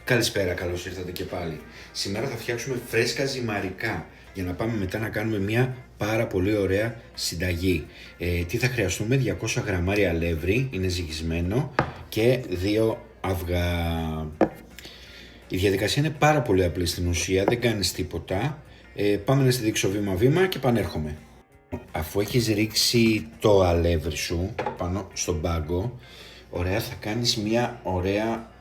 Καλησπέρα, καλώς ήρθατε και πάλι. Σήμερα θα φτιάξουμε φρέσκα ζυμαρικά για να πάμε μετά να κάνουμε μια πάρα πολύ ωραία συνταγή. Τι θα χρειαστούμε? 200 γραμμάρια αλεύρι, είναι ζυγισμένο, και 2 αυγά. Η διαδικασία είναι πάρα πολύ απλή στην ουσία, δεν κάνεις τίποτα. Πάμε να στη δείξω βήμα-βήμα και πανέρχομαι. Αφού έχεις ρίξει το αλεύρι σου πάνω στον πάγκο, ωραία, θα κάνεις μια ωραία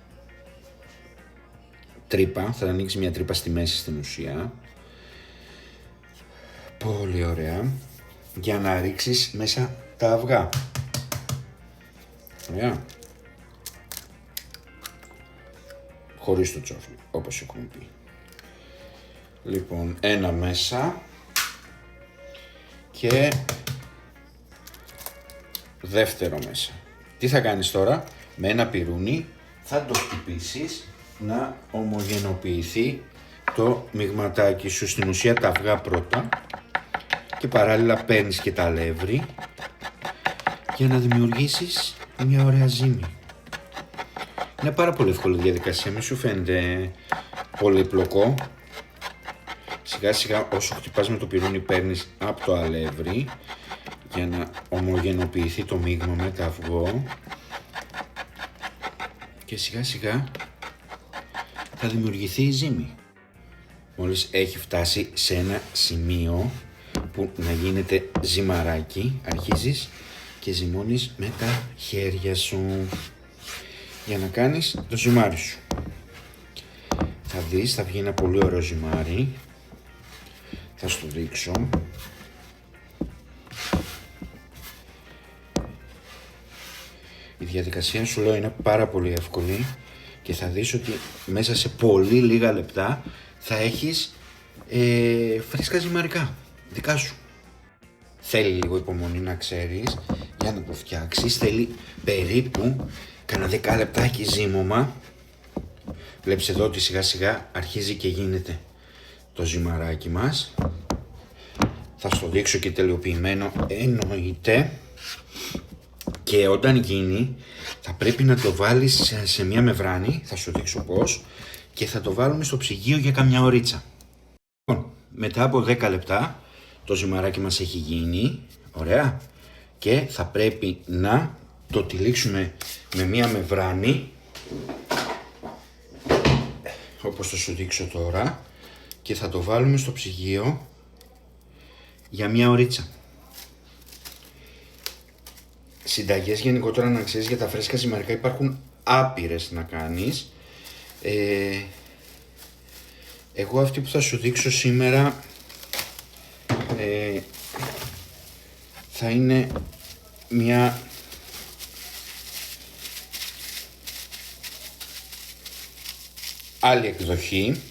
τρύπα, θα ανοίξει μια τρύπα στη μέση στην ουσία. Πολύ ωραία. Για να ρίξεις μέσα τα αυγά. Ωραία. Χωρίς το τσόφλι, όπως έχουμε πει. Λοιπόν, ένα μέσα και δεύτερο μέσα. Τι θα κάνεις τώρα? Με ένα πυρούνι θα το χτυπήσεις να ομογενοποιηθεί το μειγματάκι σου. Στην ουσία τα αυγά πρώτα και παράλληλα παίρνεις και τα αλεύρι για να δημιουργήσεις μια ωραία ζύμη. Είναι πάρα πολύ εύκολη διαδικασία, μη σου φαίνεται πολύπλοκο. Σιγά σιγά όσο χτυπάς με το πυρούνι παίρνεις από το αλεύρι για να ομογενοποιηθεί το μείγμα με το αυγό και σιγά σιγά θα δημιουργηθεί η ζύμη. Μόλις έχει φτάσει σε ένα σημείο που να γίνεται ζυμαράκι, αρχίζεις και ζυμώνεις με τα χέρια σου για να κάνεις το ζυμάρι σου. Θα δεις, θα βγει ένα πολύ ωραίο ζυμάρι. Θα σου το δείξω. Η διαδικασία σου λέω είναι πάρα πολύ εύκολη και θα δεις ότι μέσα σε πολύ λίγα λεπτά θα έχεις φρέσκα ζυμαρικά δικά σου. Θέλει λίγο υπομονή να ξέρεις για να το φτιάξεις. Θέλει περίπου κάνα 10 λεπτάκι ζύμωμα. Βλέπεις εδώ ότι σιγά σιγά αρχίζει και γίνεται το ζυμαράκι μας. Θα σου το δείξω και τελειοποιημένο εννοείται. Και όταν γίνει θα πρέπει να το βάλεις σε μια μεμβράνη, θα σου δείξω πώς, και θα το βάλουμε στο ψυγείο για καμιά ωρίτσα. Λοιπόν, μετά από 10 λεπτά το ζυμαράκι μας έχει γίνει, ωραία, και θα πρέπει να το τυλίξουμε με μια μεμβράνη, όπως θα σου δείξω τώρα, και θα το βάλουμε στο ψυγείο για μια ωρίτσα. Συνταγές γενικότερα να ξέρεις για τα φρέσκα ζυμαρικά υπάρχουν άπειρες να κάνεις. Εγώ αυτή που θα σου δείξω σήμερα θα είναι μια άλλη εκδοχή.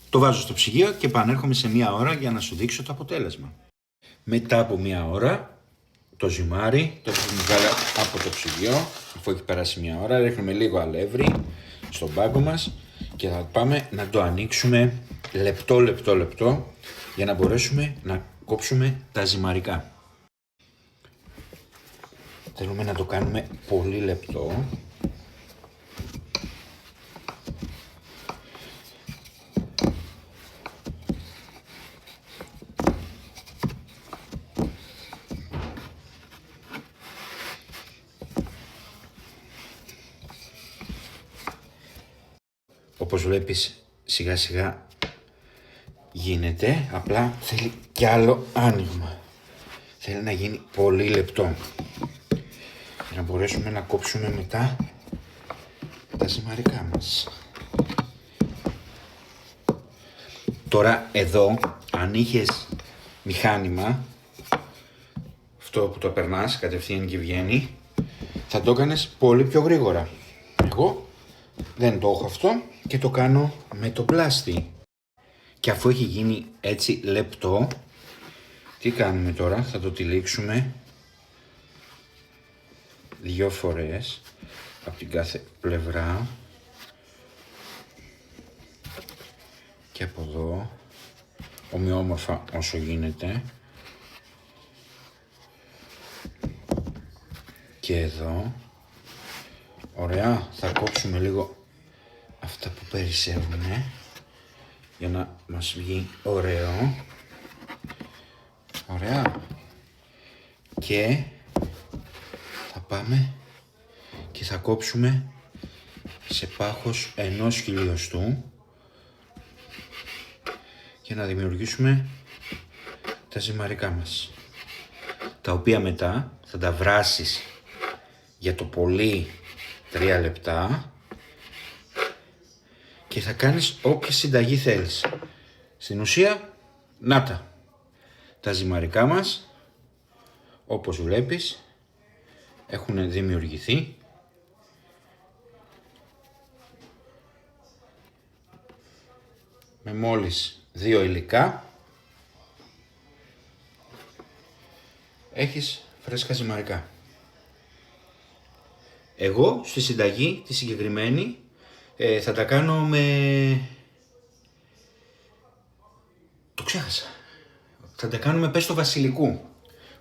Το βάζω στο ψυγείο και επανέρχομαι σε μία ώρα για να σου δείξω το αποτέλεσμα. Μετά από μία ώρα το ζυμάρι το έχουμε βγάλει από το ψυγείο, αφού έχει περάσει μία ώρα, ρίχνουμε λίγο αλεύρι στον πάγκο μας και θα πάμε να το ανοίξουμε λεπτό για να μπορέσουμε να κόψουμε τα ζυμαρικά. Θέλουμε να το κάνουμε πολύ λεπτό. Όπως βλέπεις σιγά σιγά γίνεται, απλά θέλει κι άλλο άνοιγμα. Θέλει να γίνει πολύ λεπτό για να μπορέσουμε να κόψουμε μετά τα ζυμαρικά μας. Τώρα εδώ, αν είχες μηχάνημα, αυτό που το περνάς κατευθείαν και βγαίνει, θα το έκανες πολύ πιο γρήγορα. Εγώ δεν το έχω αυτό και το κάνω με το πλάστη. Και αφού έχει γίνει έτσι λεπτό, τι κάνουμε τώρα? Θα το τυλίξουμε 2 φορές από την κάθε πλευρά και από εδώ, ομοιόμορφα όσο γίνεται, και εδώ Ωραία, θα κόψουμε λίγο αυτά που περισσεύουν για να μας βγει ωραίο. Ωραία. Και θα πάμε και θα κόψουμε σε πάχος 1 χιλιοστού για να δημιουργήσουμε τα ζυμαρικά μας, τα οποία μετά θα τα βράσεις για το πολύ 3 λεπτά και θα κάνεις όποια συνταγή θέλεις. Στην ουσία, να τα ζυμαρικά μας, όπως βλέπεις, έχουν δημιουργηθεί. Με μόλις 2 υλικά έχεις φρέσκα ζυμαρικά. Εγώ στη συνταγή τη συγκεκριμένη θα τα κάνω με... Το ξέχασα. Θα τα κάνουμε πέστο βασιλικού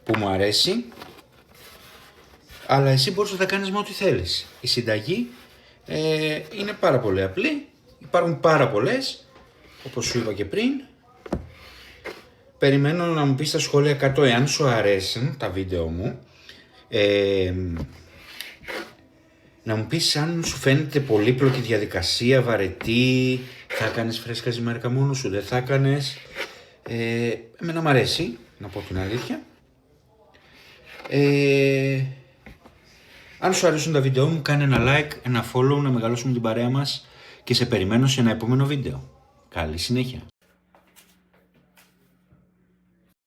που μου αρέσει, αλλά εσύ μπορείς να τα κάνεις με ό,τι θέλεις. Η συνταγή είναι πάρα πολύ απλή, υπάρχουν πάρα πολλές, όπως σου είπα και πριν. Περιμένω να μου πεις στα σχόλια κάτω εάν σου αρέσουν τα βίντεο μου. Να μου πεις αν σου φαίνεται πολύπλοκη διαδικασία, βαρετή, θα κάνεις φρέσκα ζυμαρικά μόνος σου, δεν θα κάνεις. Εμένα μου αρέσει, να πω την αλήθεια. Αν σου αρέσουν τα βίντεο μου, κάνε ένα like, ένα follow, να μεγαλώσουμε την παρέα μας και σε περιμένω σε ένα επόμενο βίντεο. Καλή συνέχεια.